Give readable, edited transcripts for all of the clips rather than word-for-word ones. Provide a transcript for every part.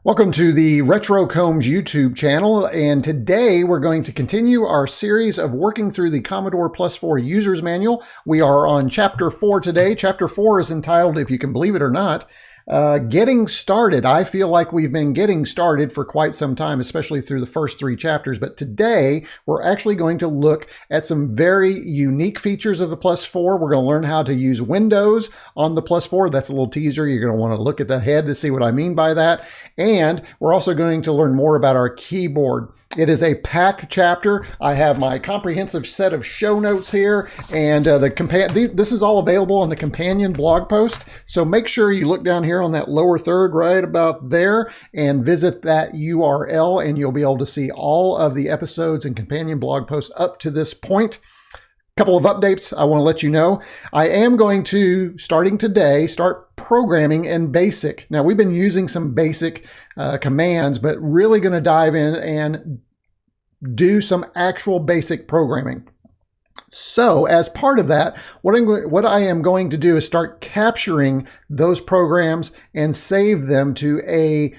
Welcome to the retroCombs YouTube channel, and today we're going to continue our series of working through the Commodore Plus 4 User's Manual. We are on Chapter 4 today. Chapter 4 is entitled, if you can believe it or not, Getting Started. I feel like we've been getting started for quite some time, especially through the first 3 chapters, but today we're actually going to look at some very unique features of the Plus 4. We're going to learn how to use Windows on the Plus 4. That's a little teaser. You're going to want to look at the head to see what I mean by that. And we're also going to learn more about our keyboard. It is a packed chapter. I have my comprehensive set of show notes here, and this is all available on the companion blog post. So make sure you look down here on that lower third right about there and visit that URL, and you'll be able to see all of the episodes and companion blog posts up to this point. Couple of updates I want to let you know. I am going to, starting today, start programming in BASIC. Now, we've been using some BASIC commands, but really going to dive in and do some actual BASIC programming. So as part of that, what I am going to do is start capturing those programs and save them to a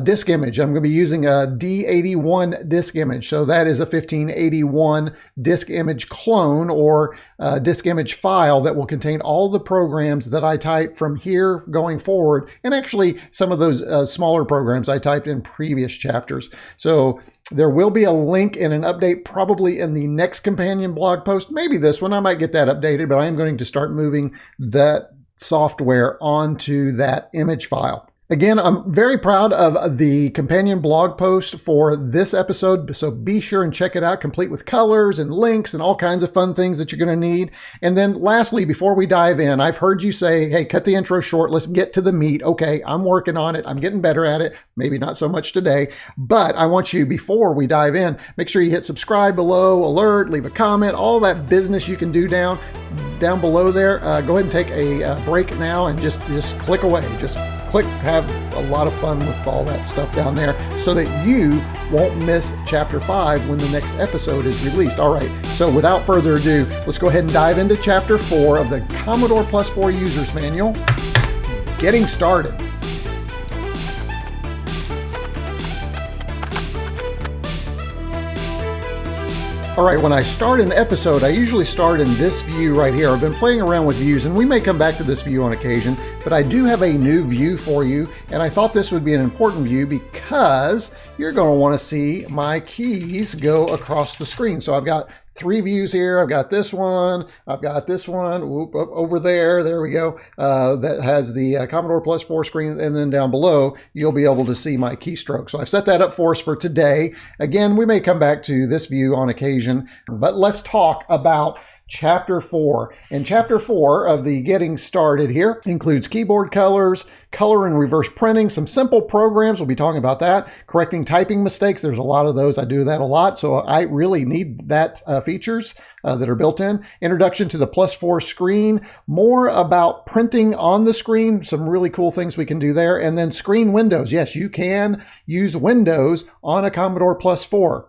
disk image. I'm going to be using a D81 disk image. So that is a 1581 disk image clone or disk image file that will contain all the programs that I type from here going forward, and actually some of those smaller programs I typed in previous chapters. So there will be a link and an update probably in the next companion blog post, maybe this one. I might get that updated, but I am going to start moving that software onto that image file. Again, I'm very proud of the companion blog post for this episode, so be sure and check it out, complete with colors and links and all kinds of fun things that you're going to need. And then lastly, before we dive in, I've heard you say, hey, cut the intro short, let's get to the meat. Okay, I'm working on it. I'm getting better at it. Maybe not so much today, but I want you, before we dive in, make sure you hit subscribe below, alert, leave a comment, all that business you can do down below there. Go ahead and take a break now and just click away. Just click, have a lot of fun with all that stuff down there so that you won't miss Chapter 5 when the next episode is released. All right, so without further ado, let's go ahead and dive into Chapter 4 of the Commodore Plus 4 User's Manual, Getting Started. All right, when I start an episode, I usually start in this view right here. I've been playing around with views, and we may come back to this view on occasion, but I do have a new view for you, and I thought this would be an important view because you're going to want to see my keys go across the screen. So I've got 3 views here. I've got this one. I've got this one. Whoop, over there. There we go. That has the Commodore Plus 4 screen. And then down below, you'll be able to see my keystroke. So I've set that up for us for today. Again, we may come back to this view on occasion, but let's talk about Chapter 4. And Chapter 4 of the Getting Started here includes keyboard colors, color and reverse printing, some simple programs. We'll be talking about that. Correcting typing mistakes. There's a lot of those. I do that a lot. So I really need that features that are built in. Introduction to the Plus 4 screen. More about printing on the screen. Some really cool things we can do there. And then screen windows. Yes, you can use Windows on a Commodore Plus 4.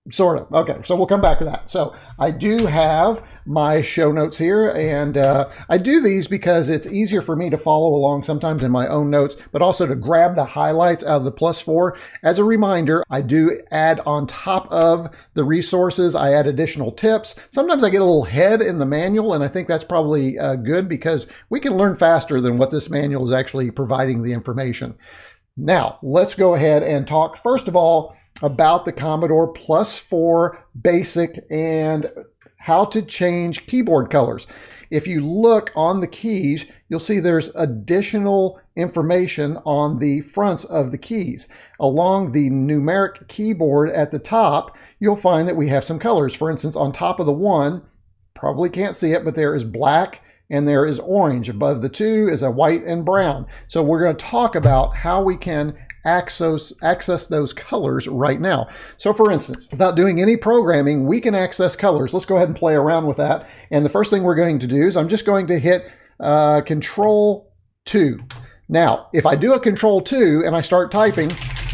Sort of. Okay, so we'll come back to that. So I do have my show notes here, and I do these because it's easier for me to follow along sometimes in my own notes, but also to grab the highlights out of the Plus 4. As a reminder, I do add on top of the resources, I add additional tips. Sometimes I get a little head in the manual, and I think that's probably good because we can learn faster than what this manual is actually providing the information. Now, let's go ahead and talk, first of all, about the Commodore Plus 4 BASIC and how to change keyboard colors. If you look on the keys, you'll see there's additional information on the fronts of the keys. Along the numeric keyboard at the top, you'll find that we have some colors. For instance, on top of the 1, probably can't see it, but there is black and there is orange. Above the 2 is a white and brown. So we're going to talk about how we can access those colors right now. So for instance, without doing any programming, we can access colors. Let's go ahead and play around with that. And the first thing we're going to do is I'm just going to hit Control 2. Now, if I do a Control 2 and I start typing,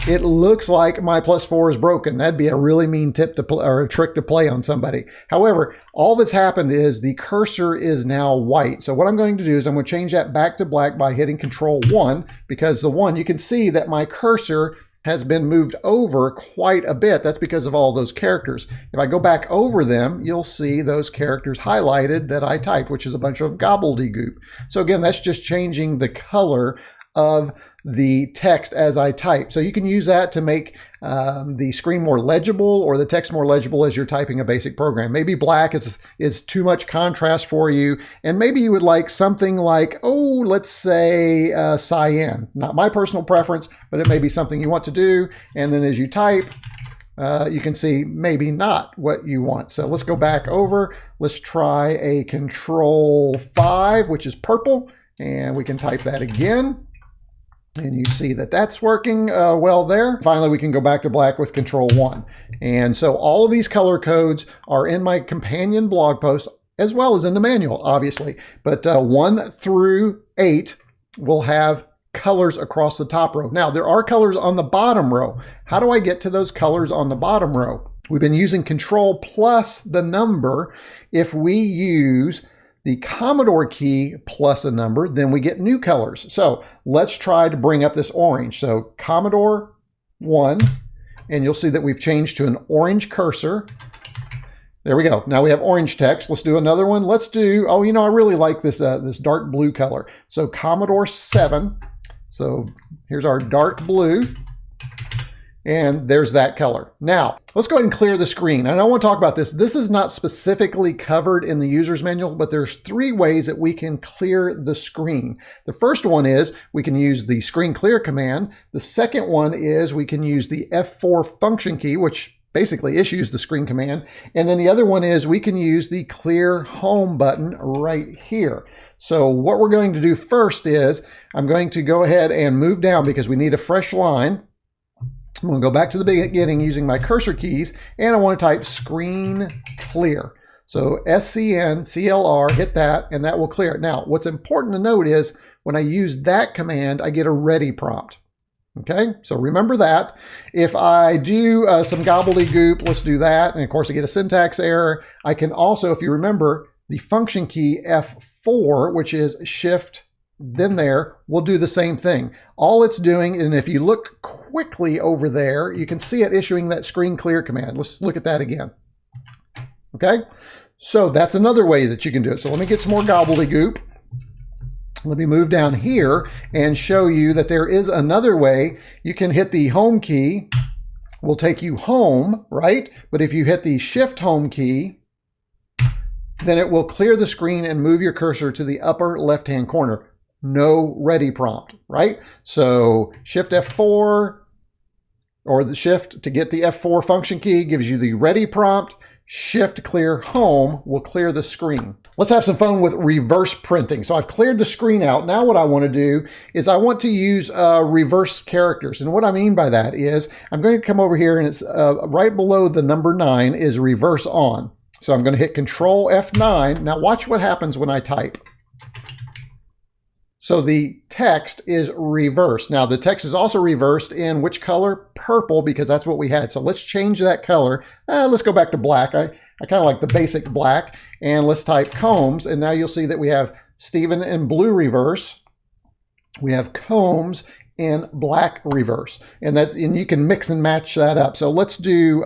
it looks like my +4 is broken. That'd be a really mean tip to play, or a trick to play on somebody. However, all that's happened is the cursor is now white. So what I'm going to do is I'm going to change that back to black by hitting Control 1, because the 1, you can see that my cursor has been moved over quite a bit. That's because of all those characters. If I go back over them, you'll see those characters highlighted that I typed, which is a bunch of gobbledygook. So again, that's just changing the color of the text as I type. So you can use that to make the screen more legible or the text more legible as you're typing a basic program. Maybe black is too much contrast for you, and maybe you would like something like, oh, let's say cyan. Not my personal preference, but it may be something you want to do. And then as you type, you can see maybe not what you want. So let's go back over. Let's try a Control 5, which is purple, and we can type that again. And you see that that's working well there. Finally, we can go back to black with Control 1. And so all of these color codes are in my companion blog post, as well as in the manual, obviously. But 1 through 8 will have colors across the top row. Now, there are colors on the bottom row. How do I get to those colors on the bottom row? We've been using Control plus the number. If we use the Commodore key plus a number, then we get new colors. So let's try to bring up this orange. So Commodore 1, and you'll see that we've changed to an orange cursor. There we go. Now we have orange text. Let's do another one. Let's do, oh, you know, I really like this, this dark blue color. So Commodore 7. So here's our dark blue. And there's that color. Now, let's go ahead and clear the screen. And I want to talk about this. This is not specifically covered in the user's manual, but there's 3 ways that we can clear the screen. The first one is we can use the screen clear command. The second one is we can use the F4 function key, which basically issues the screen command. And then the other one is we can use the clear home button right here. So what we're going to do first is I'm going to go ahead and move down because we need a fresh line. I'm going to go back to the beginning using my cursor keys, and I want to type screen clear. So SCN-CLR, hit that, and that will clear it. Now, what's important to note is when I use that command, I get a ready prompt. Okay, so remember that. If I do some gobbledygook, let's do that. And of course, I get a syntax error. I can also, if you remember, the function key F4, which is shift, then there, will do the same thing. All it's doing, and if you look quickly over there, you can see it issuing that screen clear command. Let's look at that again. Okay, so that's another way that you can do it. So let me get some more gobbledygook. Let me move down here and show you that there is another way. You can hit the home key, will take you home, right? But if you hit the shift home key, then it will clear the screen and move your cursor to the upper left-hand corner. No ready prompt, right? So shift F4 or the shift to get the F4 function key gives you the ready prompt. Shift clear home will clear the screen. Let's have some fun with reverse printing. So I've cleared the screen out. Now what I want to do is I want to use reverse characters. And what I mean by that is I'm going to come over here, and it's right below the number 9 is reverse on. So I'm going to hit Control F9. Now watch what happens when I type. So the text is reversed. Now the text is also reversed in which color? Purple, because that's what we had. So let's change that color. Let's go back to black. I kind of like the basic black. And let's type Combs. And now you'll see that we have Stephen in blue reverse. We have Combs in black reverse. And you can mix and match that up. So let's do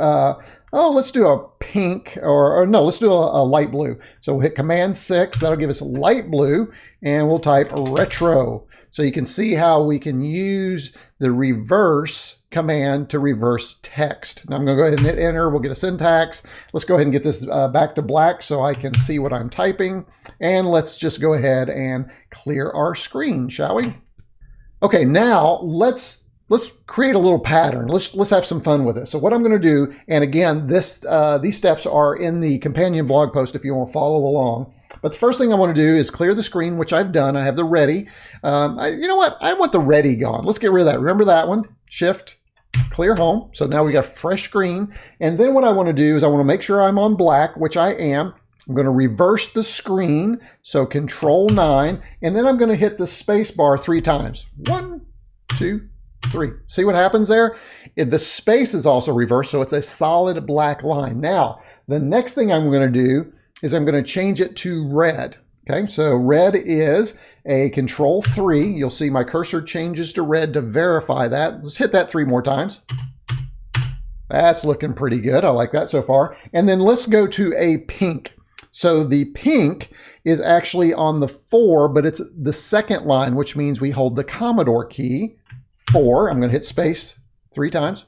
let's do a pink, or no, let's do a light blue. So we'll hit Command 6, that'll give us light blue, and we'll type retro. So you can see how we can use the reverse command to reverse text. Now I'm gonna go ahead and hit enter, we'll get a syntax. Let's go ahead and get this back to black so I can see what I'm typing. And let's just go ahead and clear our screen, shall we? Okay, now let's create a little pattern. Let's have some fun with it. So what I'm going to do, and again, these steps are in the companion blog post if you want to follow along. But the first thing I want to do is clear the screen, which I've done. I have the ready. You know what? I want the ready gone. Let's get rid of that. Remember that one? Shift, clear home. So now we got a fresh screen. And then what I want to do is I want to make sure I'm on black, which I am. I'm going to reverse the screen. So Control 9, and then I'm going to hit the space bar 3 times. 1, 2, 3. See what happens there? The space is also reversed, so it's a solid black line. Now, the next thing I'm going to do is I'm going to change it to red. Okay, so red is a Control 3. You'll see my cursor changes to red to verify that. Let's hit that 3 more times. That's looking pretty good. I like that so far. And then let's go to a pink. So the pink is actually on the 4, but it's the second line, which means we hold the Commodore key, 4. I'm going to hit space 3 times.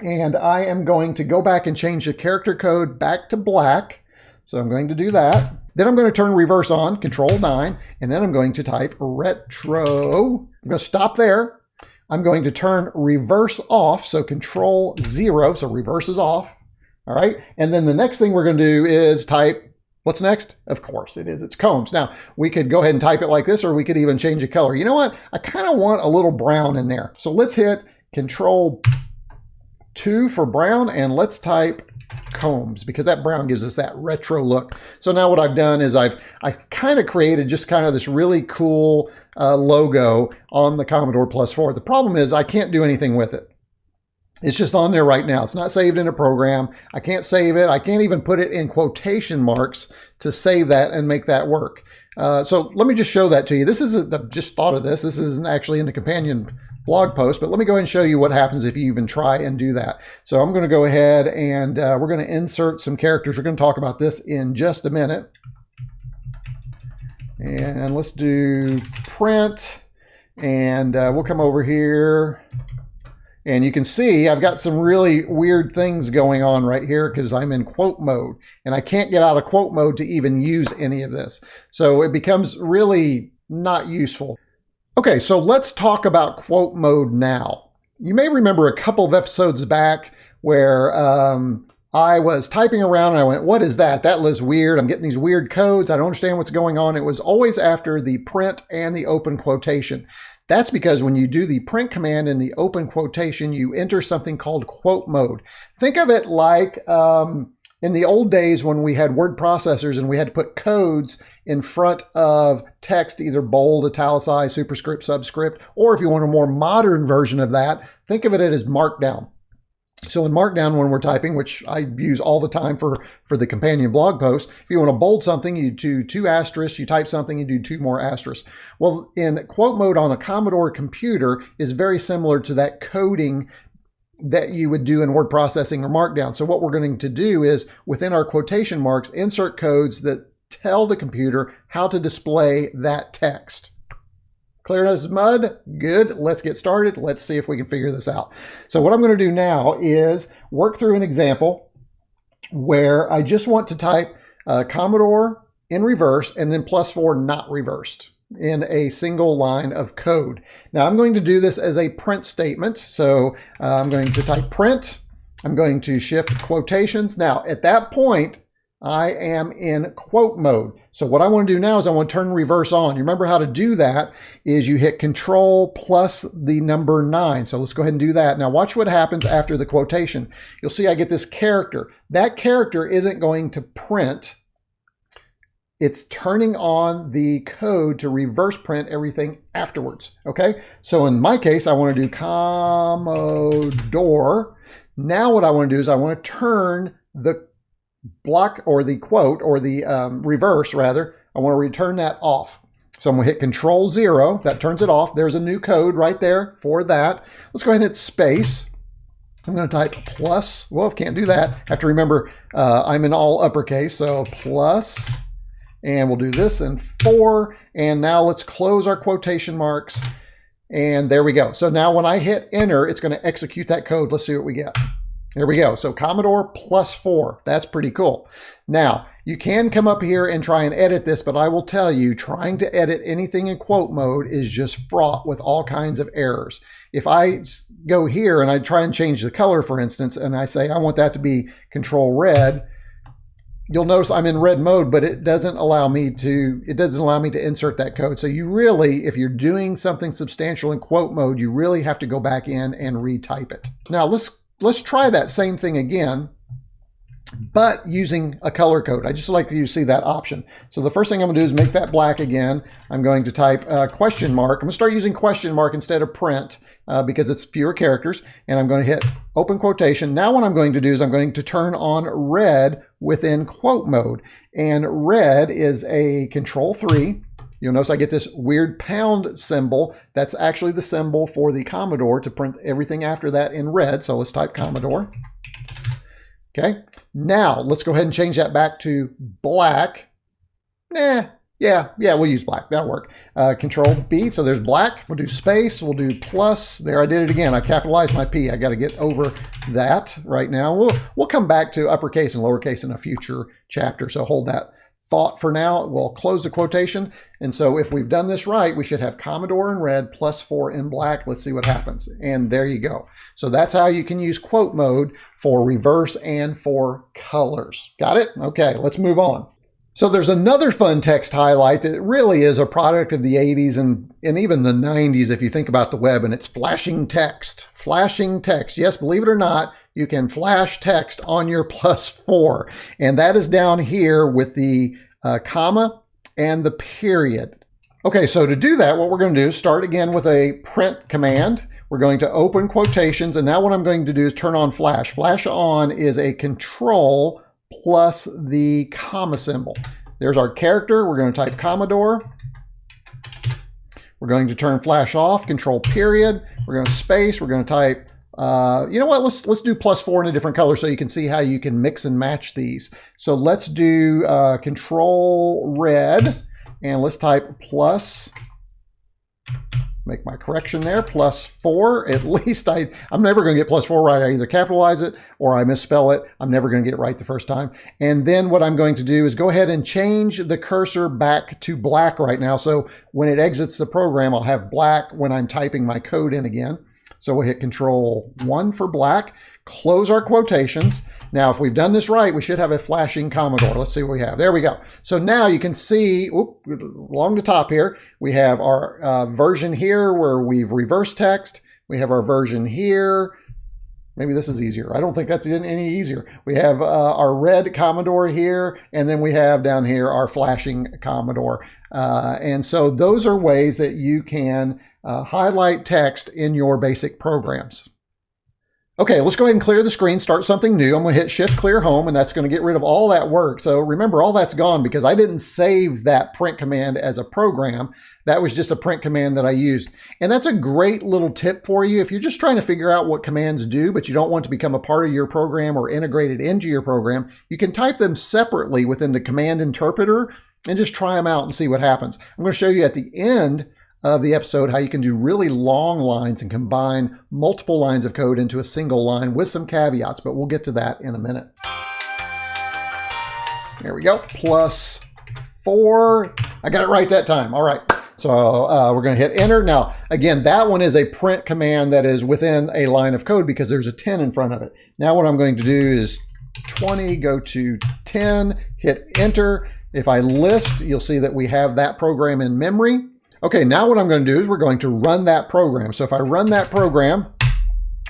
And I am going to go back and change the character code back to black. So I'm going to do that. Then I'm going to turn reverse on, Control 9, and then I'm going to type retro. I'm going to stop there. I'm going to turn reverse off, so Control 0, so reverse is off. All right, and then the next thing we're going to do is type, what's next? Of course it is, it's combs. Now, we could go ahead and type it like this, or we could even change the color. You know what? I kind of want a little brown in there. So let's hit Control 2 for brown, and let's type combs, because that brown gives us that retro look. So now what I've done is I kind of created just kind of this really cool logo on the Commodore Plus 4. The problem is I can't do anything with it. It's just on there right now. It's not saved in a program. I can't save it. I can't even put it in quotation marks to save that and make that work. So let me just show that to you. This isn't, I just thought of this. This isn't actually in the companion blog post, but let me go ahead and show you what happens if you even try and do that. So I'm going to go ahead and we're going to insert some characters. We're going to talk about this in just a minute. And let's do print, and we'll come over here. And you can see I've got some really weird things going on right here because I'm in quote mode, and I can't get out of quote mode to even use any of this. So it becomes really not useful. Okay, so let's talk about quote mode now. You may remember a couple of episodes back where I was typing around and I went, what is that? That looks weird. I'm getting these weird codes. I don't understand what's going on. It was always after the print and the open quotation. That's because when you do the print command in the open quotation, you enter something called quote mode. Think of it like in the old days when we had word processors and we had to put codes in front of text, either bold, italicized, superscript, subscript, or if you want a more modern version of that, think of it as markdown. So in Markdown, when we're typing, which I use all the time for the companion blog post, if you want to bold something, you do 2 asterisks, you type something, you do 2 more asterisks. Well, in quote mode on a Commodore computer is very similar to that coding that you would do in word processing or Markdown. So what we're going to do is, within our quotation marks, insert codes that tell the computer how to display that text. Clear as mud? Good. Let's get started. Let's see if we can figure this out. So what I'm going to do now is work through an example where I just want to type Commodore in reverse and then +4 not reversed in a single line of code. Now I'm going to do this as a print statement. So I'm going to type print. I'm going to shift quotations. Now at that point, I am in quote mode. So what I want to do now is I want to turn reverse on. You remember how to do that is you hit Control plus the number 9. So let's go ahead and do that. Now watch what happens after the quotation. You'll see I get this character. That character isn't going to print. It's turning on the code to reverse print everything afterwards. Okay. So in my case, I want to do Commodore. Now what I want to do is I want to turn the block or the quote or the reverse rather, I want to return that off. So I'm going to hit Control 0. That turns it off. There's a new code right there for that. Let's go ahead and hit space. I'm going to type plus. Well, can't do that. I have to remember I'm in all uppercase. So plus, and we'll do this in 4. And now let's close our quotation marks. And there we go. So now when I hit enter, it's going to execute that code. Let's see what we get. There we go. So Commodore +4. That's pretty cool. Now, you can come up here and try and edit this, but I will tell you, trying to edit anything in quote mode is just fraught with all kinds of errors. If I go here and I try and change the color, for instance, and I say I want that to be Control red, you'll notice I'm in red mode, but it doesn't allow me to insert that code. So you really, if you're doing something substantial in quote mode, you really have to go back in and retype it. Now let's try that same thing again. but using a color code. I just like you to see that option. So the first thing I'm going to do is make that black again. I'm going to type question mark. I'm going to start using question mark instead of print because it's fewer characters. And I'm going to hit open quotation. Now what I'm going to do is I'm going to turn on red within quote mode. And red is a control 3. You'll notice I get this weird pound symbol. That's actually the symbol for the Commodore to print everything after that in red. So let's type Commodore. Okay, now let's go ahead and change that back to black. Yeah, we'll use black. That'll work. Control B, so there's black. We'll do space. We'll do plus. There, I did it again. I capitalized my P. I got to get over that right now. We'll come back to uppercase and lowercase in a future chapter, so hold that thought for now. We'll close the quotation. And so if we've done this right, we should have Commodore in red, +4 in black. Let's see what happens. And there you go. So that's how you can use quote mode for reverse and for colors. Got it? Okay, let's move on. So there's another fun text highlight that really is a product of the 80s and even the 90s if you think about the web, and it's flashing text. Flashing text. Yes, believe it or not, you can flash text on your +4. And that is down here with the comma and the period. Okay, so to do that, what we're going to do is start again with a print command. We're going to open quotations. And now what I'm going to do is turn on flash. Flash on is a control plus the comma symbol. There's our character. We're going to type Commodore. We're going to turn flash off, control period. We're going to space. We're going to type, you know what, let's do +4 in a different color so you can see how you can mix and match these. So let's do control red, and let's type plus, make my correction there, +4. At least I'm never going to get +4 right. I either capitalize it or I misspell it. I'm never going to get it right the first time. And then what I'm going to do is go ahead and change the cursor back to black right now. So when it exits the program, I'll have black when I'm typing my code in again. So we'll hit Control 1 for black, close our quotations. Now, if we've done this right, we should have a flashing Commodore. Let's see what we have. There we go. So now you can see, along the top here, we have our version here where we've reversed text. We have our version here. Maybe this is easier. I don't think that's any easier. We have our red Commodore here, and then we have down here our flashing Commodore. And so those are ways that you can highlight text in your basic programs. Okay, let's go ahead and clear the screen, start something new. I'm going to hit Shift Clear Home, and that's going to get rid of all that work. So remember, all that's gone because I didn't save that print command as a program. That was just a print command that I used. And that's a great little tip for you. If you're just trying to figure out what commands do, but you don't want to become a part of your program or integrated into your program, you can type them separately within the command interpreter and just try them out and see what happens. I'm going to show you at the end of the episode how you can do really long lines and combine multiple lines of code into a single line with some caveats, but we'll get to that in a minute. There we go, +4. I got it right that time. All right, so we're going to hit enter. Now, again, that one is a print command that is within a line of code because there's a 10 in front of it. Now what I'm going to do is 20, go to 10, hit enter. If I list, you'll see that we have that program in memory. Okay, now what I'm going to do is we're going to run that program. So if I run that program,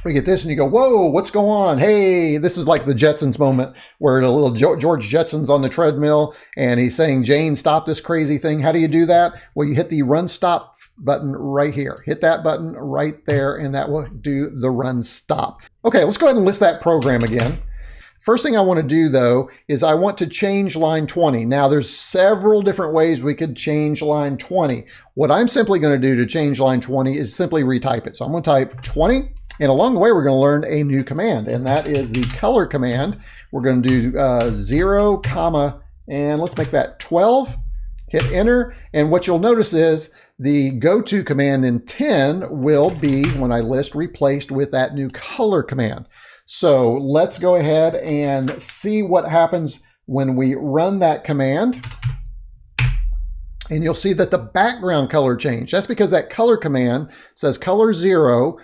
we get this and you go, whoa, what's going on? Hey, this is like the Jetsons moment where the little George Jetson's on the treadmill and he's saying, Jane, stop this crazy thing. How do you do that? Well, you hit the run stop button right here. Hit that button right there and that will do the run stop. Okay, let's go ahead and list that program again. First thing I want to do, though, is I want to change line 20. Now, there's several different ways we could change line 20. What I'm simply going to do to change line 20 is simply retype it. So I'm going to type 20, and along the way, we're going to learn a new command, and that is the color command. We're going to do 0, comma, and let's make that 12. Hit enter, and what you'll notice is the go-to command in 10 will be, when I list, replaced with that new color command. So let's go ahead and see what happens when we run that command. And you'll see that the background color changed. That's because that color command says color 0.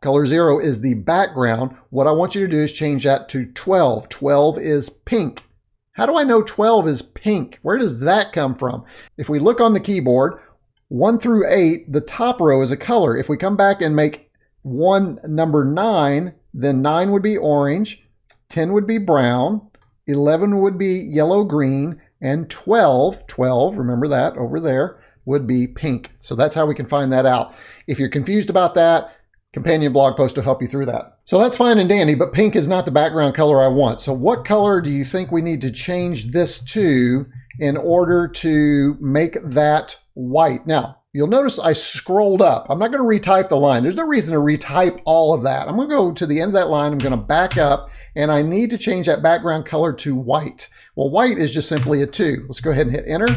Color 0 is the background. What I want you to do is change that to 12. 12 is pink. How do I know 12 is pink? Where does that come from? If we look on the keyboard, 1 through 8, the top row is a color. If we come back and make 1 number 9, then 9 would be orange, 10 would be brown, 11 would be yellow-green, and 12, remember that over there, would be pink. So that's how we can find that out. If you're confused about that, companion blog post will help you through that. So that's fine and dandy, but pink is not the background color I want. So what color do you think we need to change this to in order to make that white? Now, you'll notice I scrolled up. I'm not going to retype the line. There's no reason to retype all of that. I'm going to go to the end of that line. I'm going to back up, and I need to change that background color to white. Well, white is just simply a 2. Let's go ahead and hit enter.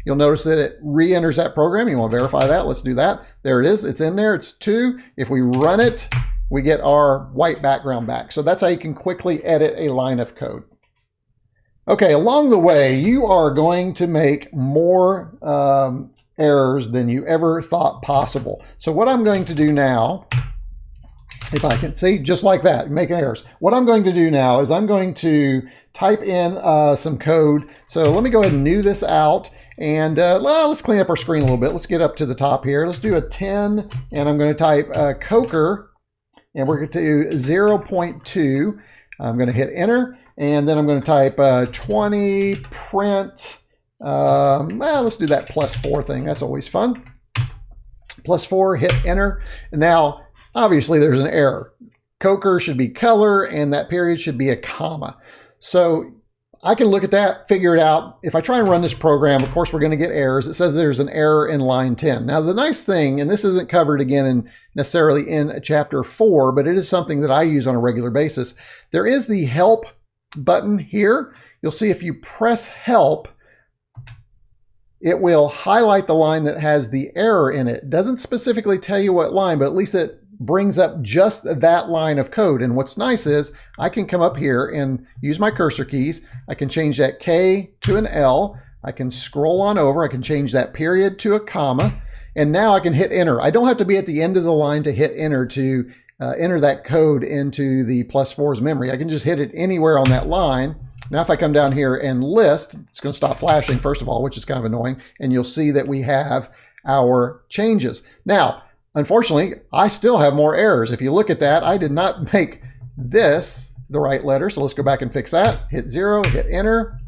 You'll notice that it re-enters that program. You want to verify that. Let's do that. There it is. It's in there. It's 2. If we run it, we get our white background back. So that's how you can quickly edit a line of code. Okay, along the way, you are going to make more errors than you ever thought possible. So what I'm going to do now, if I can see, just like that, making errors. What I'm going to do now is I'm going to type in some code. So let me go ahead and new this out. And well, let's clean up our screen a little bit. Let's get up to the top here. Let's do a 10, and I'm going to type coker, and we're going to do 0.2. I'm going to hit enter, and then I'm going to type 20 print. Well, let's do that +4 thing. That's always fun. +4, hit enter. And now, obviously, there's an error. Coker should be color, and that period should be a comma. So I can look at that, figure it out. If I try and run this program, of course, we're going to get errors. It says there's an error in line 10. Now, the nice thing, and this isn't covered again necessarily in chapter 4, but it is something that I use on a regular basis. There is the help button here. You'll see if you press help, it will highlight the line that has the error in it. It doesn't specifically tell you what line, but at least it brings up just that line of code. And what's nice is I can come up here and use my cursor keys. I can change that K to an L. I can scroll on over. I can change that period to a comma. And now I can hit enter. I don't have to be at the end of the line to hit enter to enter that code into the +4's memory. I can just hit it anywhere on that line. Now, if I come down here and list, it's going to stop flashing, first of all, which is kind of annoying. And you'll see that we have our changes. Now, unfortunately, I still have more errors. If you look at that, I did not make this the right letter. So let's go back and fix that. Hit 0, hit enter.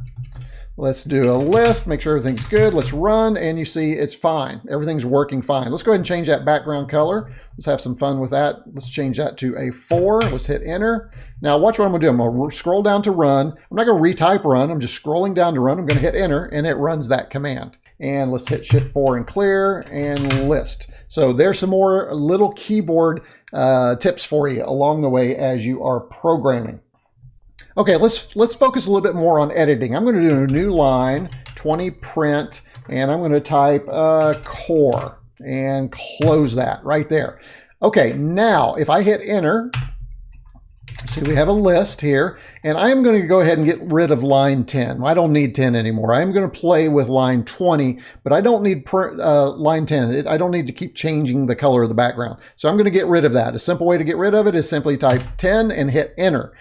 Let's do a list, make sure everything's good. Let's run, and you see it's fine. Everything's working fine. Let's go ahead and change that background color. Let's have some fun with that. Let's change that to a 4. Let's hit enter. Now watch what I'm gonna do. I'm gonna scroll down to run. I'm not gonna retype run. I'm just scrolling down to run. I'm gonna hit enter, and it runs that command. And let's hit Shift 4 and clear and list. So there's some more little keyboard tips for you along the way as you are programming. Okay, let's focus a little bit more on editing. I'm going to do a new line, 20 print, and I'm going to type core and close that right there. Okay, now if I hit enter, see we have a list here, and I am going to go ahead and get rid of line 10. I don't need 10 anymore. I am going to play with line 20, but I don't need line 10. I don't need to keep changing the color of the background. So I'm going to get rid of that. A simple way to get rid of it is simply type 10 and hit enter.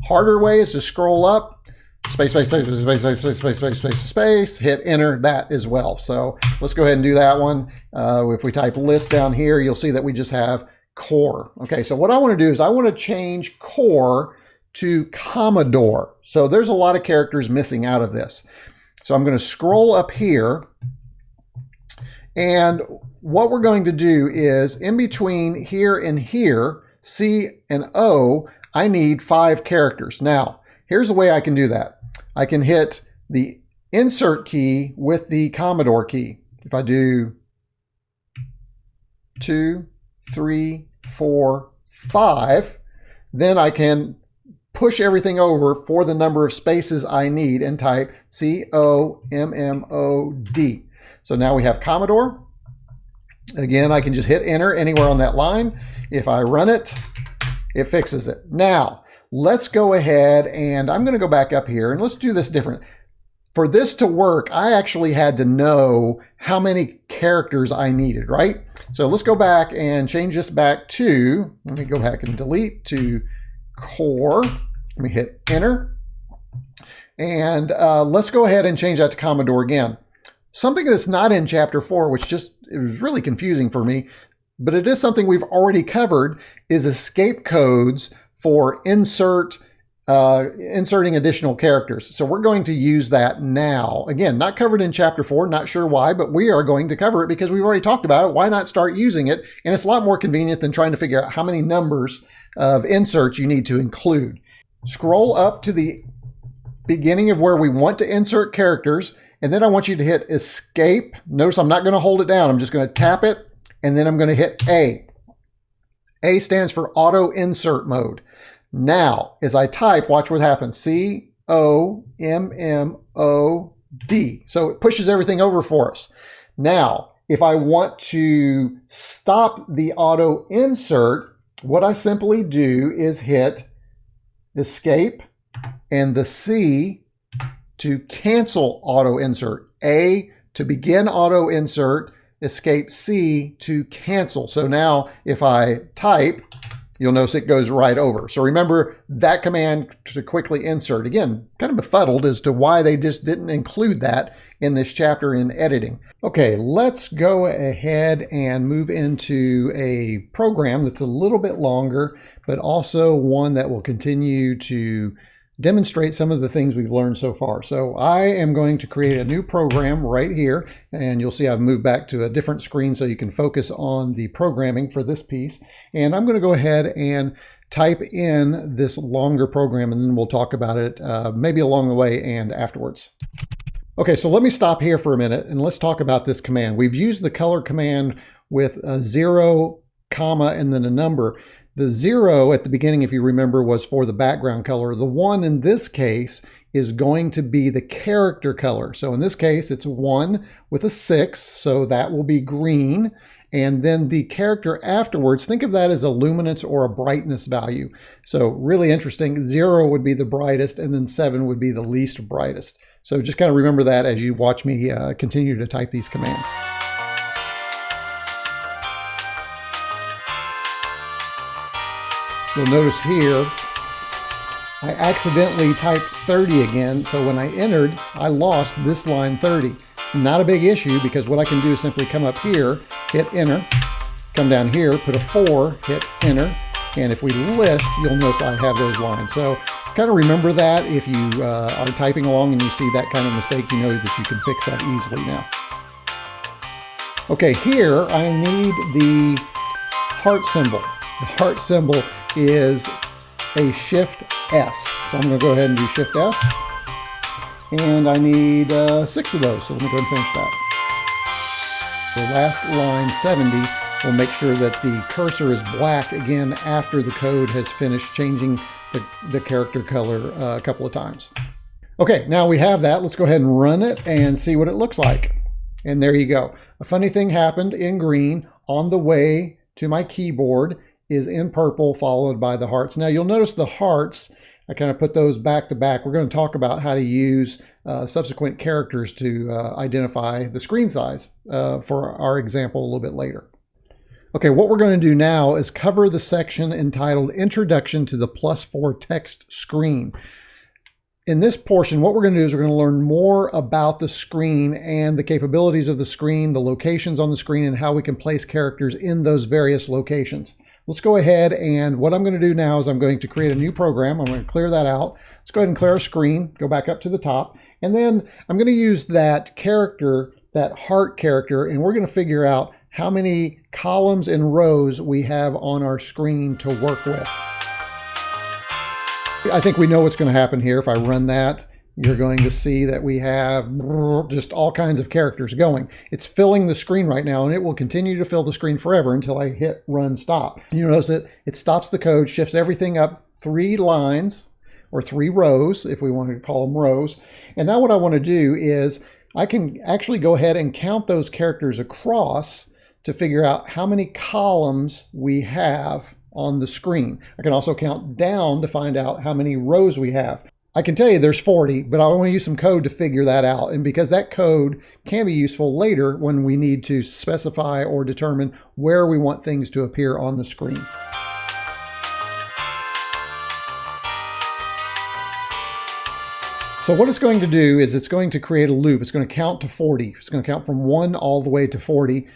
Harder way is to scroll up, space, space, space, space, space, space, space, space, space, space, hit enter that as well. So let's go ahead and do that one. If we type list down here, you'll see that we just have core. Okay, so what I want to do is I want to change core to Commodore. So there's a lot of characters missing out of this. So I'm going to scroll up here, and what we're going to do is in between here and here, C and O, I need 5 characters. Now, here's the way I can do that. I can hit the insert key with the Commodore key. If I do 2, 3, 4, 5, then I can push everything over for the number of spaces I need and type C-O-M-M-O-D. So now we have Commodore. Again, I can just hit enter anywhere on that line. If I run it, it fixes it. Now, let's go ahead, and I'm going to go back up here, and let's do this different. For this to work, I actually had to know how many characters I needed, right? So let's go back and change this back to, let me go back and delete to core. Let me hit enter. And let's go ahead and change that to Commodore again. Something that's not in chapter 4, which just, it was really confusing for me, but it is something we've already covered, is escape codes for insert inserting additional characters. So we're going to use that now. Again, not covered in chapter 4, not sure why, but we are going to cover it because we've already talked about it. Why not start using it? And it's a lot more convenient than trying to figure out how many numbers of inserts you need to include. Scroll up to the beginning of where we want to insert characters, and then I want you to hit escape. Notice I'm not going to hold it down. I'm just going to tap it, and then I'm going to hit A. A stands for auto insert mode. Now, as I type, watch what happens. C-O-M-M-O-D. So it pushes everything over for us. Now, if I want to stop the auto insert, what I simply do is hit escape and the C to cancel auto insert. A to begin auto insert, escape C to cancel. So now if I type, you'll notice it goes right over. So remember that command to quickly insert. Again, kind of befuddled as to why they just didn't include that in this chapter in editing. Okay, let's go ahead and move into a program that's a little bit longer, but also one that will continue to demonstrate some of the things we've learned so far. So I am going to create a new program right here, and you'll see I've moved back to a different screen so you can focus on the programming for this piece. And I'm going to go ahead and type in this longer program, and then we'll talk about it maybe along the way and afterwards. Okay, so let me stop here for a minute and let's talk about this command. We've used the color command with a 0, comma, and then a number. The 0 at the beginning, if you remember, was for the background color. The 1 in this case is going to be the character color. So in this case, it's 1 with a 6, so that will be green. And then the character afterwards, think of that as a luminance or a brightness value. So really interesting. 0 would be the brightest, and then 7 would be the least brightest. So just kind of remember that as you watch me continue to type these commands. You'll notice here, I accidentally typed 30 again. So when I entered, I lost this line 30. It's not a big issue because what I can do is simply come up here, hit enter, come down here, put a 4, hit enter. And if we list, you'll notice I have those lines. So kind of remember that if you are typing along and you see that kind of mistake, you know that you can fix that easily now. Okay, here I need the heart symbol. The heart symbol is a Shift S. So I'm going to go ahead and do Shift S. And I need 6 of those. So let me go ahead and finish that. The last line, 70, will make sure that the cursor is black again after the code has finished changing the character color a couple of times. Okay, now we have that. Let's go ahead and run it and see what it looks like. And there you go. A funny thing happened in green. On the way to my keyboard is in purple, followed by the hearts. Now you'll notice the hearts, I kind of put those back to back. We're going to talk about how to use subsequent characters to identify the screen size for our example a little bit later. Okay, what we're going to do now is cover the section entitled Introduction to the +4 Text Screen. In this portion, what we're going to do is we're going to learn more about the screen and the capabilities of the screen, the locations on the screen, and how we can place characters in those various locations. Let's go ahead, and what I'm going to do now is I'm going to create a new program. I'm going to clear that out. Let's go ahead and clear our screen, go back up to the top, and then I'm going to use that character, that heart character, and we're going to figure out how many columns and rows we have on our screen to work with. I think we know what's going to happen here. If I run that, you're going to see that we have just all kinds of characters going. It's filling the screen right now, and it will continue to fill the screen forever until I hit run stop. You notice that it stops the code, shifts everything up 3 lines or 3 rows, if we want to call them rows. And now what I want to do is I can actually go ahead and count those characters across to figure out how many columns we have on the screen. I can also count down to find out how many rows we have. I can tell you there's 40, but I want to use some code to figure that out. And because that code can be useful later when we need to specify or determine where we want things to appear on the screen. So what it's going to do is it's going to create a loop. It's going to count to 40. It's going to count from 1 all the way to 40.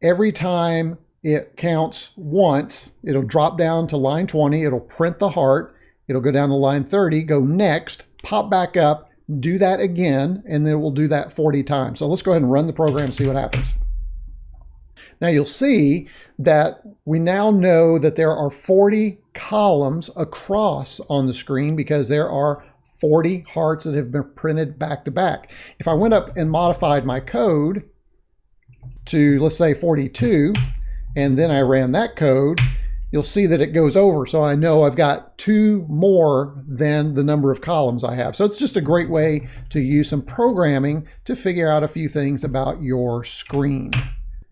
Every time it counts once, it'll drop down to line 20. It'll print the heart. It'll go down to line 30, go next, pop back up, do that again, and then we'll do that 40 times. So let's go ahead and run the program and see what happens. Now you'll see that we now know that there are 40 columns across on the screen because there are 40 hearts that have been printed back to back. If I went up and modified my code to, let's say, 42, and then I ran that code, you'll see that it goes over. So I know I've got 2 more than the number of columns I have. So it's just a great way to use some programming to figure out a few things about your screen.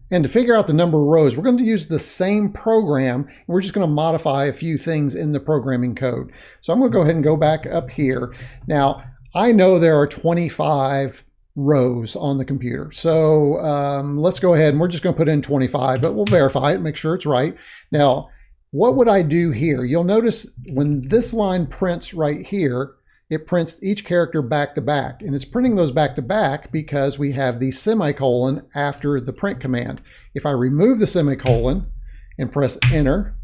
And to figure out the number of rows, we're going to use the same program. We're just going to modify a few things in the programming code. So I'm going to go ahead and go back up here. Now, I know there are 25 rows on the computer. So let's go ahead and we're just going to put in 25, but we'll verify it, make sure it's right. Now, what would I do here? You'll notice when this line prints right here, it prints each character back to back, and it's printing those back to back because we have the semicolon after the print command. If I remove the semicolon and press enter,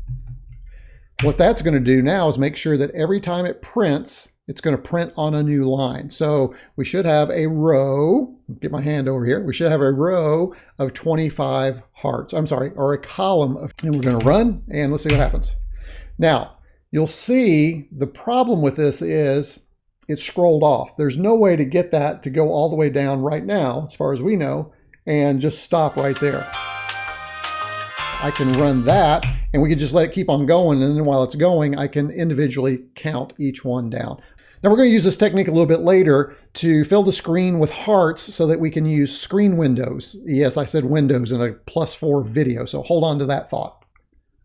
what that's going to do now is make sure that every time it prints, it's going to print on a new line. So we should have a row, get my hand over here, we should have a row of 25 hearts, I'm sorry, or a column of, and we're going to run and let's see what happens. Now, you'll see the problem with this is it's scrolled off. There's no way to get that to go all the way down right now, as far as we know, and just stop right there. I can run that, and we can just let it keep on going, and then while it's going, I can individually count each one down. Now we're going to use this technique a little bit later to fill the screen with hearts so that we can use screen windows. Yes, I said windows in a +4 video, so hold on to that thought.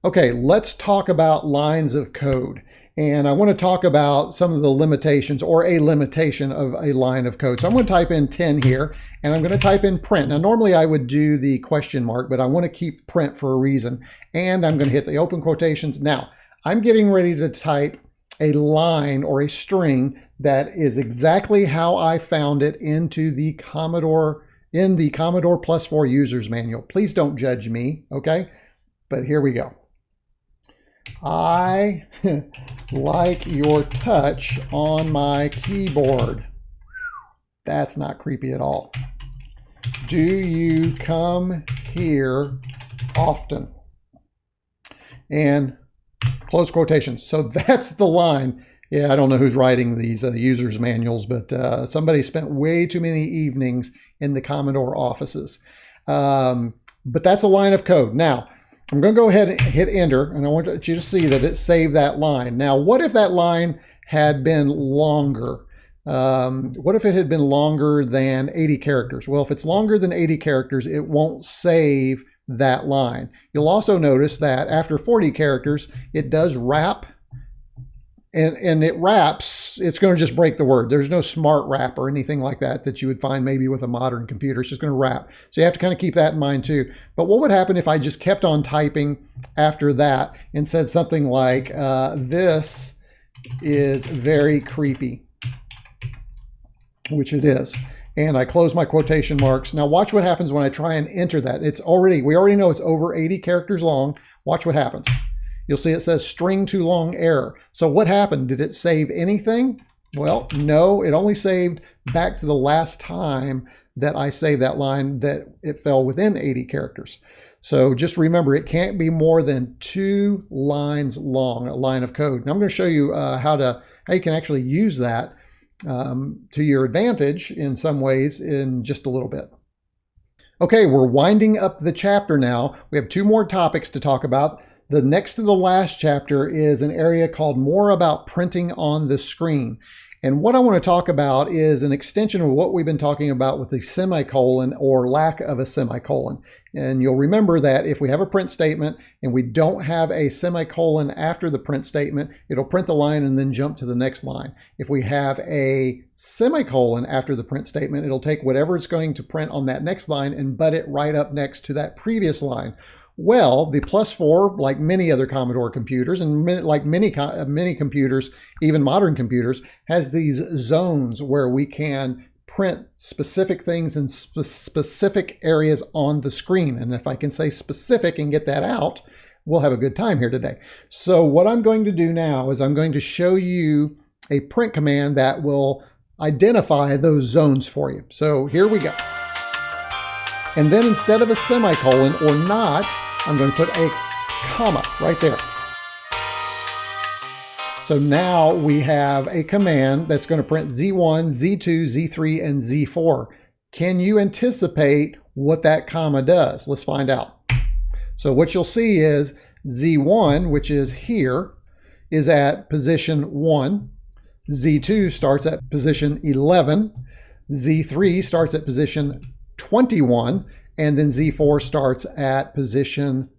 Okay, let's talk about lines of code. And I want to talk about some of the limitations or a limitation of a line of code. So I'm going to type in 10 here and I'm going to type in print. Now normally I would do the question mark, but I want to keep print for a reason. And I'm going to hit the open quotations. Now I'm getting ready to type a line or a string that is exactly how I found it into the Commodore Plus 4 user's manual. Please don't judge me, okay? But here we go. I like your touch on my keyboard. That's not creepy at all. Do you come here often? And close quotations. So that's the line. Yeah, I don't know who's writing these users manuals, but somebody spent way too many evenings in the Commodore offices. But that's a line of code. Now, I'm going to go ahead and hit enter, and I want you to see that it saved that line. Now, what if that line had been longer? What if it had been longer than 80 characters? Well, if it's longer than 80 characters, it won't save that line. You'll also notice that after 40 characters, it does wrap, and it wraps. It's going to just break the word. There's no smart wrap or anything like that that you would find maybe with a modern computer. It's just going to wrap. So you have to kind of keep that in mind too. But what would happen if I just kept on typing after that and said something like, this is very creepy, which it is. And I close my quotation marks. Now watch what happens when I try and enter that. We already know it's over 80 characters long. Watch what happens. You'll see it says string too long error. So what happened? Did it save anything? Well, no, it only saved back to the last time that I saved that line that it fell within 80 characters. So just remember, it can't be more than 2 lines long, a line of code. And I'm going to show you how you can actually use that to your advantage in some ways in just a little bit. Okay, we're winding up the chapter now. We have 2 more topics to talk about. The next to the last chapter is an area called more about printing on the screen. And what I want to talk about is an extension of what we've been talking about with the semicolon or lack of a semicolon. And you'll remember that if we have a print statement and we don't have a semicolon after the print statement, it'll print the line and then jump to the next line. If we have a semicolon after the print statement, it'll take whatever it's going to print on that next line and butt it right up next to that previous line. Well, the +4, like many other Commodore computers and like many computers, even modern computers, has these zones where we can print specific things in specific areas on the screen. And if I can say specific and get that out, we'll have a good time here today. So what I'm going to do now is I'm going to show you a print command that will identify those zones for you. So here we go. And then instead of a semicolon or not, I'm going to put a comma right there. So now we have a command that's going to print Z1, Z2, Z3, and Z4. Can you anticipate what that comma does? Let's find out. So what you'll see is Z1, which is here, is at position 1. Z2 starts at position 11. Z3 starts at position 21. And then Z4 starts at position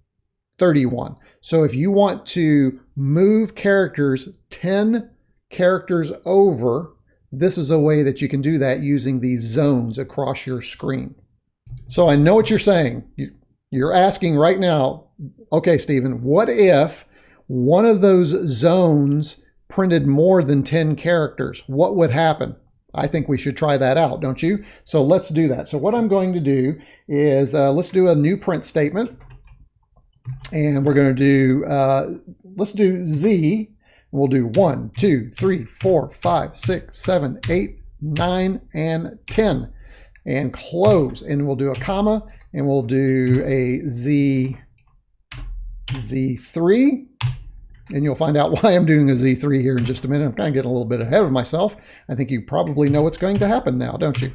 31. So if you want to move characters 10 characters over, this is a way that you can do that using these zones across your screen. So I know what you're saying. You're asking right now, okay, Stephen, what if one of those zones printed more than 10 characters? What would happen? I think we should try that out, don't you? So let's do that. So what I'm going to do is let's do a new print statement. And we're going to do, let's do Z. We'll do 1, 2, 3, 4, 5, 6, 7, 8, 9, and 10. And close. And we'll do a comma. And we'll do a Z3. And you'll find out why I'm doing a Z3 here in just a minute. I'm kind of getting a little bit ahead of myself. I think you probably know what's going to happen now, don't you?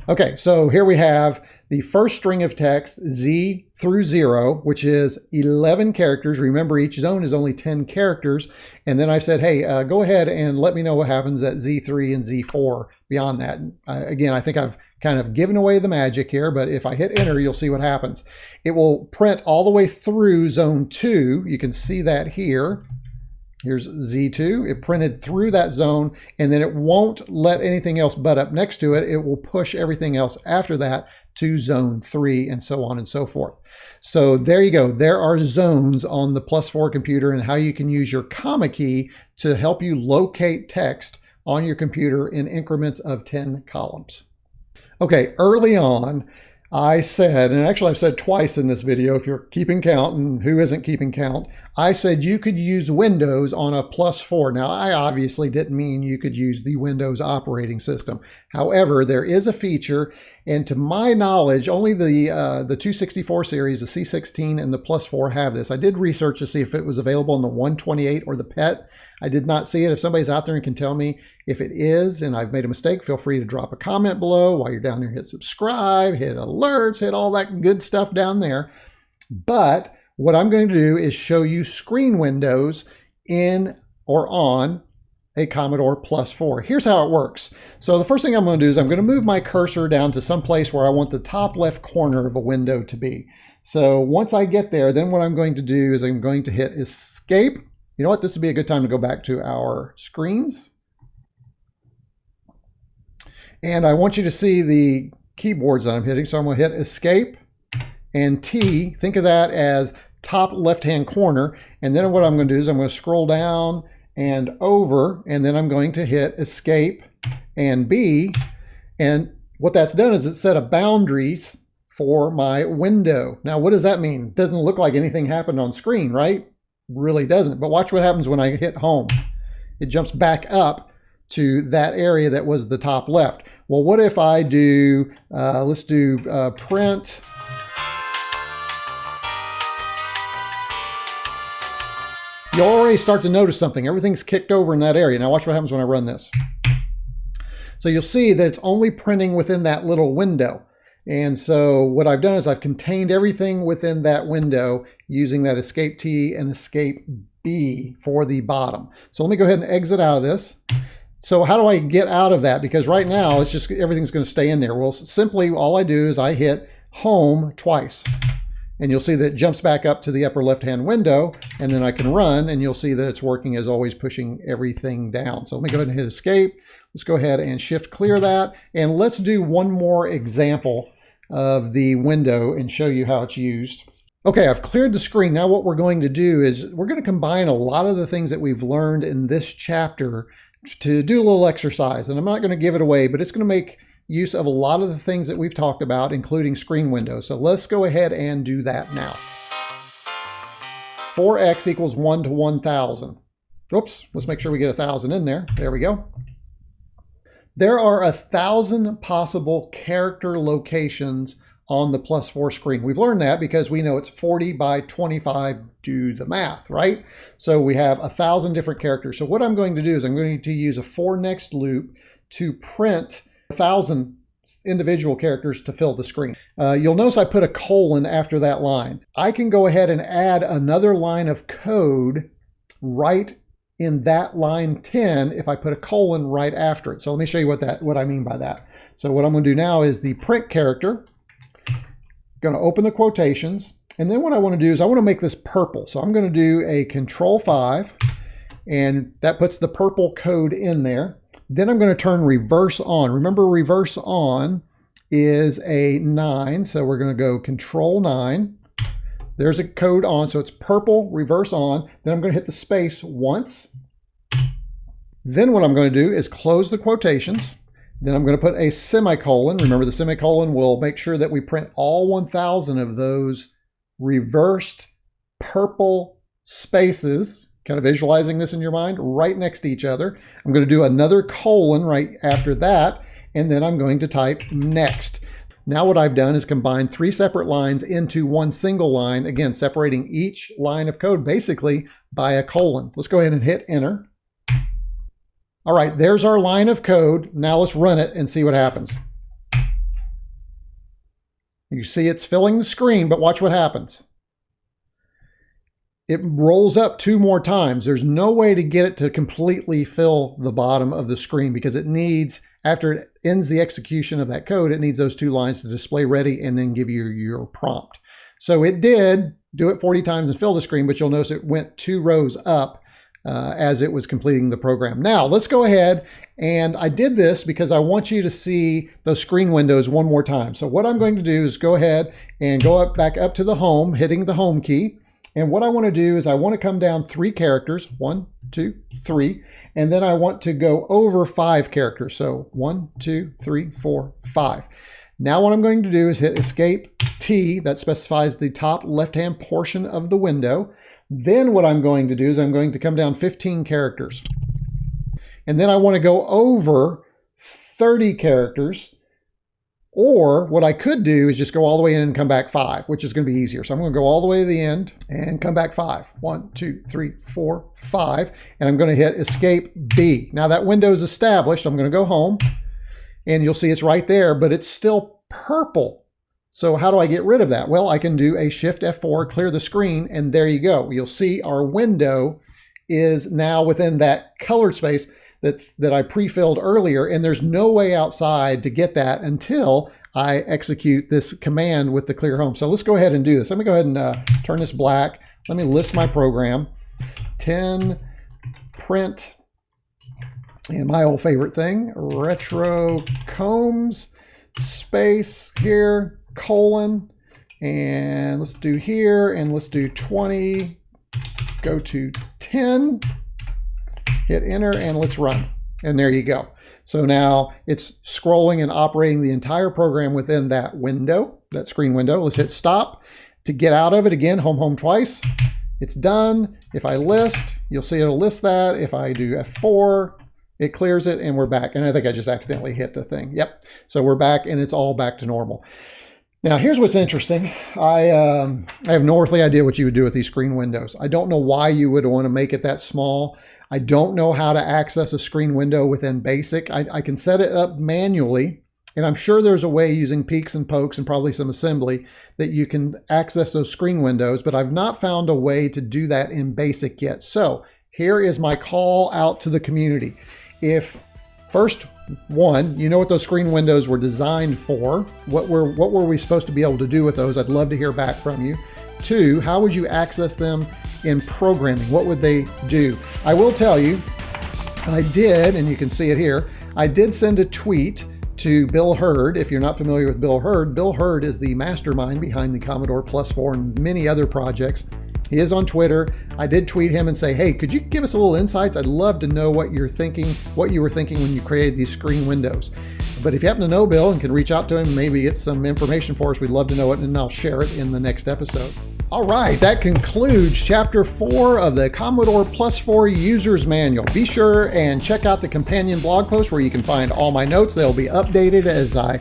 Okay, so here we have the first string of text, Z through 0, which is 11 characters. Remember, each zone is only 10 characters. And then I said, hey, go ahead and let me know what happens at Z3 and Z4 beyond that. Again, I think I've kind of given away the magic here, but if I hit enter, you'll see what happens. It will print all the way through zone 2. You can see that here. Here's Z2. It printed through that zone, and then it won't let anything else butt up next to it. It will push everything else after that to zone 3 and so on and so forth. So there you go. There are zones on the +4 computer and how you can use your comma key to help you locate text on your computer in increments of 10 columns. Okay, early on, I said, and actually I've said twice in this video, if you're keeping count, and who isn't keeping count, I said you could use Windows on a +4. Now, I obviously didn't mean you could use the Windows operating system. However, there is a feature, and to my knowledge, only the 264 series, the C16 and the +4 have this. I did research to see if it was available on the 128 or the PET. I did not see it. If somebody's out there and can tell me if it is and I've made a mistake, feel free to drop a comment below. While you're down there, hit subscribe, hit alerts, hit all that good stuff down there. But what I'm going to do is show you screen windows in or on a Commodore Plus4. Here's how it works. So the first thing I'm going to do is I'm going to move my cursor down to some place where I want the top left corner of a window to be. So once I get there, then what I'm going to do is I'm going to hit Escape. You know what? This would be a good time to go back to our screens. And I want you to see the keyboards that I'm hitting. So I'm going to hit Escape and T. Think of that as top left-hand corner. And then what I'm going to do is I'm going to scroll down and over, and then I'm going to hit Escape and B. And what that's done is it set a boundaries for my window. Now, what does that mean? It doesn't look like anything happened on screen, right? Really doesn't. But watch what happens when I hit home. It jumps back up to that area that was the top left. Well, what if I do, let's do print. You'll already start to notice something. Everything's kicked over in that area. Now watch what happens when I run this. So you'll see that it's only printing within that little window. And so what I've done is I've contained everything within that window using that Escape T and Escape B for the bottom. So let me go ahead and exit out of this. So how do I get out of that? Because right now it's just everything's going to stay in there. Well, simply all I do is I hit home twice. And you'll see that it jumps back up to the upper left-hand window, and then I can run, and you'll see that it's working as always, pushing everything down. So let me go ahead and hit Escape. Let's go ahead and Shift clear that. And let's do one more example of the window and show you how it's used. Okay, I've cleared the screen. Now what we're going to do is we're going to combine a lot of the things that we've learned in this chapter to do a little exercise. And I'm not going to give it away, but it's going to make use of a lot of the things that we've talked about, including screen windows. So let's go ahead and do that now. 4x equals 1 to 1,000. Oops, let's make sure we get 1,000 in there. There we go. There are 1,000 possible character locations on the +4 screen. We've learned that because we know it's 40 by 25, do the math, right? So we have 1,000 different characters. So what I'm going to do is I'm going to use a for next loop to print 1,000 individual characters to fill the screen. You'll notice I put a colon after that line. I can go ahead and add another line of code right in that line 10 if I put a colon right after it. So let me show you what I mean by that. So what I'm going to do now is the print character. Going to open the quotations, and then what I want to do is I want to make this purple. So I'm going to do a Control 5, and that puts the purple code in there. Then I'm going to turn reverse on. Remember, reverse on is a 9, so we're going to go Control 9. There's a code on, so it's purple, reverse on. Then I'm going to hit the space once. Then what I'm going to do is close the quotations. Then I'm going to put a semicolon. Remember, the semicolon will make sure that we print all 1,000 of those reversed purple spaces, kind of visualizing this in your mind, right next to each other. I'm going to do another colon right after that, and then I'm going to type next. Now what I've done is combine 3 separate lines into one single line, again, separating each line of code basically by a colon. Let's go ahead and hit enter. All right, there's our line of code. Now let's run it and see what happens. You see it's filling the screen, but watch what happens. It rolls up 2 more times. There's no way to get it to completely fill the bottom of the screen because it needs, after it ends the execution of that code, it needs those 2 lines to display ready and then give you your prompt. So it did do it 40 times and fill the screen, but you'll notice it went 2 rows up as it was completing the program. Now let's go ahead, and I did this because I want you to see those screen windows one more time. So what I'm going to do is go ahead and go back up to the home, hitting the home key. And what I want to do is I want to come down 3 characters, 1, 2, 3, and then I want to go over 5 characters. So 1, 2, 3, 4, 5. Now what I'm going to do is hit Escape T, that specifies the top left-hand portion of the window. Then what I'm going to do is I'm going to come down 15 characters. And then I want to go over 30 characters. Or what I could do is just go all the way in and come back 5, which is going to be easier. So I'm going to go all the way to the end and come back 5. 1, 2, 3, 4, 5. And I'm going to hit Escape B. Now that window is established. I'm going to go home and you'll see it's right there, but it's still purple. So how do I get rid of that? Well, I can do a Shift F4, clear the screen, and there you go. You'll see our window is now within that colored space that I pre-filled earlier, and there's no way outside to get that until I execute this command with the clear home. So let's go ahead and do this. Let me go ahead and turn this black. Let me list my program. 10 print, and my old favorite thing, retroCombs, space here, colon, and let's do here, and let's do 20, go to 10, hit enter, and let's run. And there you go. So now it's scrolling and operating the entire program within that window, that screen window. Let's hit stop. To get out of it, again, home twice. It's done. If I list, you'll see it'll list that. If I do F4, it clears it, and we're back. And I think I just accidentally hit the thing. Yep. So we're back, and it's all back to normal. Now, here's what's interesting. I have no earthly idea what you would do with these screen windows. I don't know why you would want to make it that small. I don't know how to access a screen window within BASIC. I can set it up manually, and I'm sure there's a way using peeks and pokes and probably some assembly that you can access those screen windows, but I've not found a way to do that in BASIC yet. So here is my call out to the community. If first one, you know what those screen windows were designed for, what were we supposed to be able to do with those? I'd love to hear back from you. 2, how would you access them in programming? What would they do? I will tell you, I did, and you can see it here, I did send a tweet to Bil Herd. If you're not familiar with Bil Herd is the mastermind behind the Commodore Plus 4 and many other projects. He is on Twitter. I did tweet him and say, hey, could you give us a little insights? I'd love to know what you're thinking, what you were thinking when you created these screen windows. But if you happen to know Bill and can reach out to him, maybe get some information for us, we'd love to know it, and I'll share it in the next episode. All right, that concludes Chapter 4 of the Commodore Plus 4 User's Manual. Be sure and check out the companion blog post where you can find all my notes. They'll be updated as I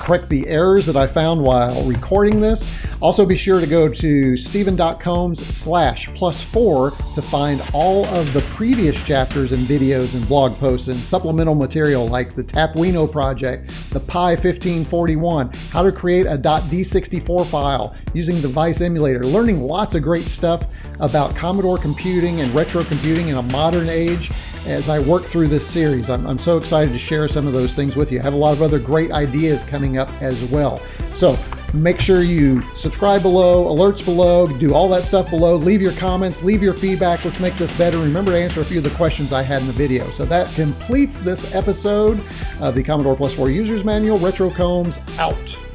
correct the errors that I found while recording this. Also be sure to go to stephen.combs/plus4 to find all of the previous chapters and videos and blog posts and supplemental material like the Tapwino project, the Pi 1541, how to create a .d64 file using the VIC emulator, learning lots of great stuff about Commodore computing and retro computing in a modern age as I work through this series. I'm so excited to share some of those things with you. I have a lot of other great ideas coming up as well. So make sure you subscribe below, alerts below, do all that stuff below, leave your comments, leave your feedback. Let's make this better. Remember to answer a few of the questions I had in the video. So that completes this episode of the Commodore Plus 4 User's Manual. retroCombs out.